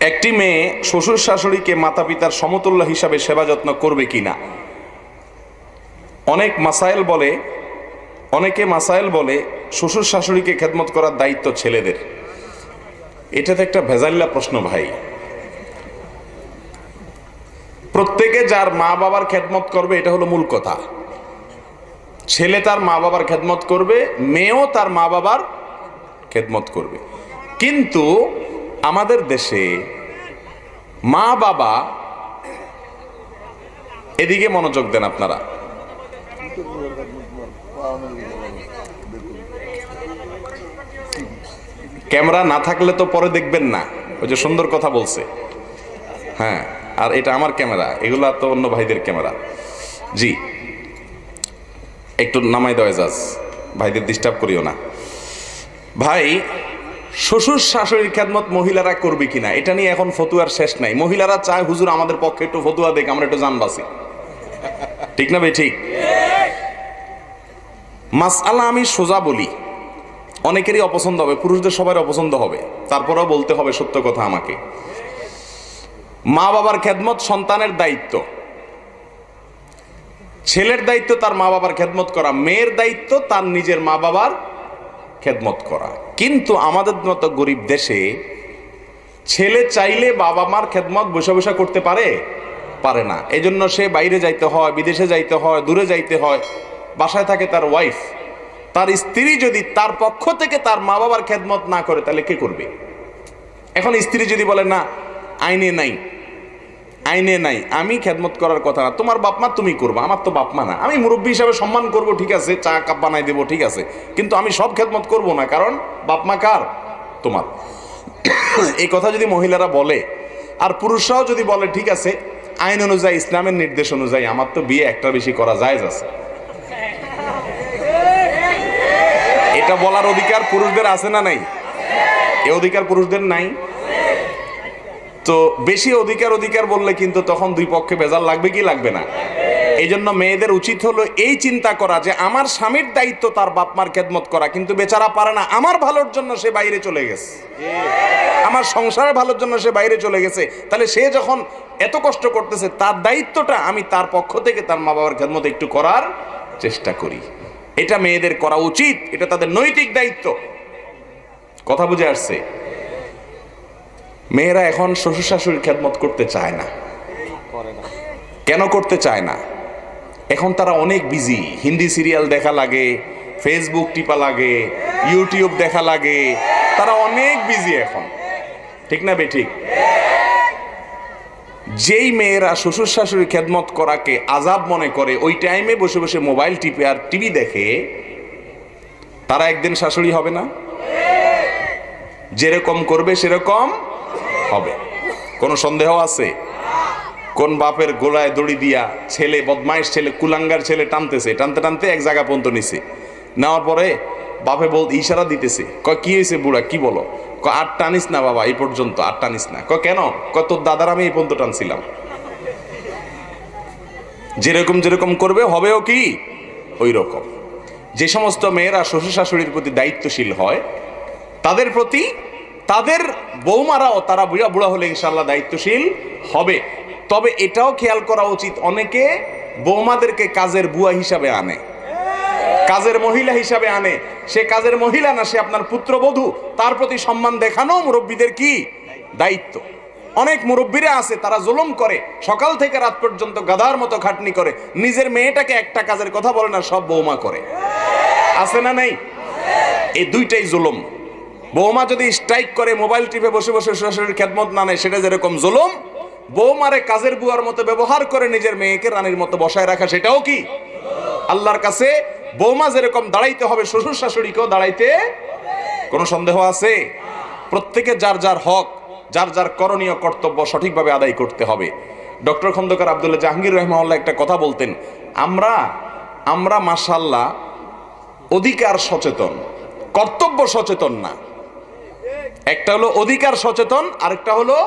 একটি মেয়ে শ্বশুর শাশুড়িকে মাতা পিতার সমতুল্য হিসাবে সেবা যত্ন করবে কিনা। অনেকে মাসাইল বলে শ্বশুর শাশুড়িকে খেদমত করার দায়িত্ব ছেলেদের। এটা তো একটা ভেজাল্লা প্রশ্ন ভাই। প্রত্যেকে যার মা বাবার খেদমত করবে, এটা হলো মূল কথা। ছেলে তার মা বাবার খেদমত করবে, মেয়েও তার মা বাবার খেদমত করবে। কিন্তু আমাদের দেশে মা বাবা, এদিকে মনোযোগ দেন আপনারা, ক্যামেরা না থাকলে তো পরে দেখবেন না। ওই যে সুন্দর কথা বলছে, হ্যাঁ, আর এটা আমার ক্যামেরা, এগুলা তো অন্য ভাইদের ক্যামেরা। জি, একটু নামাই দেওয়া যাস, ভাইদের ডিস্টার্ব করিও না। ভাই, শ্বশুর শাশুড়ির খেদমত মহিলারা করবে কিনা, এটা নিয়ে এখন ফতুয়ার শেষ নাই। মহিলারা চায় হুজুর আমাদের পক্ষে একটু ফতুয়া দেখ, আমরা একটু জান বাঁচি। ঠিক না ভাই? ঠিক। মাসআলা আমি সোজা বলি, অনেকেরই অপছন্দ হবে, পুরুষদের সবার অপছন্দ হবে, তারপরেও বলতে হবে সত্য কথা আমাকে। মা বাবার খেদমত সন্তানের দায়িত্ব। ছেলের দায়িত্ব তার মা বাবার খেদমত করা, মেয়ের দায়িত্ব তার নিজের মা বাবার খেদমত করা। কিন্তু আমাদের মতো গরিব দেশে ছেলে চাইলে বাবা মার খেদমত বসে বসে করতে পারে না। এজন্য সে বাইরে যাইতে হয়, বিদেশে যাইতে হয়, দূরে যাইতে হয়। বাসায় থাকে তার ওয়াইফ, তার স্ত্রী যদি তার পক্ষ থেকে তার মা বাবার খেদমত না করে, তাহলে কে করবে? এখন স্ত্রী যদি বলে না, আইনে নাই, আমি খেদমত করার কথা না, তোমার বাপ মা তুমি করবা, আমার তো বাপ মা না, আমি মুরব্বী হিসাবে সম্মান করব, ঠিক আছে, চা কাপ বানাই দেবো, ঠিক আছে, কিন্তু আমি সব খেদমত করব না, কারণ বাপ মা কার? তোমার। এই কথা যদি মহিলারা বলে, আর পুরুষরাও যদি বলে ঠিক আছে, আইন অনুযায়ী, ইসলামের নির্দেশ অনুযায়ী আমার তো বিয়ে একটা বেশি করা জায়েজ আছে, এটা বলার অধিকার পুরুষদের আছে না নাই? এ অধিকার পুরুষদের নাই? তো বেশি অধিকার বললে কিন্তু তখন দুই পক্ষে ভেজাল লাগবে কি লাগবে না? এই জন্য মেয়েদের উচিত হলো এই চিন্তা করা যে আমার স্বামীর দায়িত্ব তার বাপ মার খেদমত করা, কিন্তু বেচারা পারে না, আমার ভালোর জন্য সে বাইরে চলে গেছে, আমার সংসারের ভালোর জন্য সে বাইরে চলে গেছে। তাহলে সে যখন এত কষ্ট করতেছে, তার দায়িত্বটা আমি তার পক্ষ থেকে তার মা বাবার খেদমত একটু করার চেষ্টা করি। এটা মেয়েদের করা উচিত, এটা তাদের নৈতিক দায়িত্ব। কথা বুঝে আসছে? মেয়েরা এখন শ্বশুর শাশুড়ির খেদমত করতে চায় না। কেন করতে চায় না? এখন তারা অনেক বিজি, হিন্দি সিরিয়াল দেখা লাগে, ফেসবুক টিপা লাগে, ইউটিউব দেখা লাগে, তারা অনেক বিজি এখন। ঠিক না বে ঠিক? যেই মেয়েরা শ্বশুর শাশুড়ির খেদমত করাকে আযাব মনে করে, ওই টাইমে বসে বসে মোবাইল টিপে আর টিভি দেখে, তারা একদিন শাশুড়ি হবে না? যেরকম করবে সেরকম হবে, কোনো সন্দেহ আছে? কোন বাপের গোলায় দড়ি দিয়া ছেলে, বদমাইশ ছেলে, কুলাঙ্গার ছেলে টানতে এক জায়গা পর্যন্ত নিছে, নেওয়ার পরে বাপে ইশারা দিতেছে, কি হয়েছে বুড়া, কি বলো? আর টানিস না বাবা, এই পর্যন্ত আর টানিস না। কেন? তোর দাদার আমি এই পর্যন্ত টানছিলাম। যেরকম করবে হবেও কি ওই রকম। যে সমস্ত মেয়েরা শ্বশুর শাশুড়ির প্রতি দায়িত্বশীল হয়, তাদের প্রতি তাদের বৌমারাও, তারা বুড়া হলে ইনশাল্লাহ দায়িত্বশীল হবে। তবে এটাও খেয়াল করা উচিত, অনেকে বৌমাদেরকে কাজের বুয়া হিসাবে আনে, কাজের মহিলা হিসাবে আনে। সে কাজের মহিলা না, সে আপনার পুত্রবধূ। তার প্রতি সম্মান দেখানো মুরব্বীদের কি দায়িত্ব। অনেক মুরব্বীরা আছে, তারা জুলুম করে, সকাল থেকে রাত পর্যন্ত গাধার মতো খাটনি করে, নিজের মেয়েটাকে একটা কাজের কথা বলে না, সব বৌমা করে। আছে না নেই? এই দুইটাই জুলুম। বৌমা যদি স্ট্রাইক করে, মোবাইল টিপে বসে বসে শাশুড়ির খেদমত না নেয়, সেটা যেরকম জুলুম। বৌমারে কাজের বুয়ার মতো ব্যবহার করে নিজের মেয়েকে রানীর মতো বসায় রাখা, সেটাও কি? আল্লাহর কাছে বৌমা যেরকম দাঁড়াইতে হবে, শ্বশুর শাশুড়িকেও দাঁড়াইতে, কোনো সন্দেহ আছে? প্রত্যেকে যার যার হক, যার যার করণীয় কর্তব্য সঠিকভাবে আদায় করতে হবে। ডক্টর খন্দকার আব্দুল্লাহ জাহাঙ্গীর রহমাহুল্লাহ একটা কথা বলতেন, আমরা মাশাআল্লাহ অধিকার সচেতন, কর্তব্য সচেতন না। একটা হলো অধিকার সচেতন, আরেকটা হলো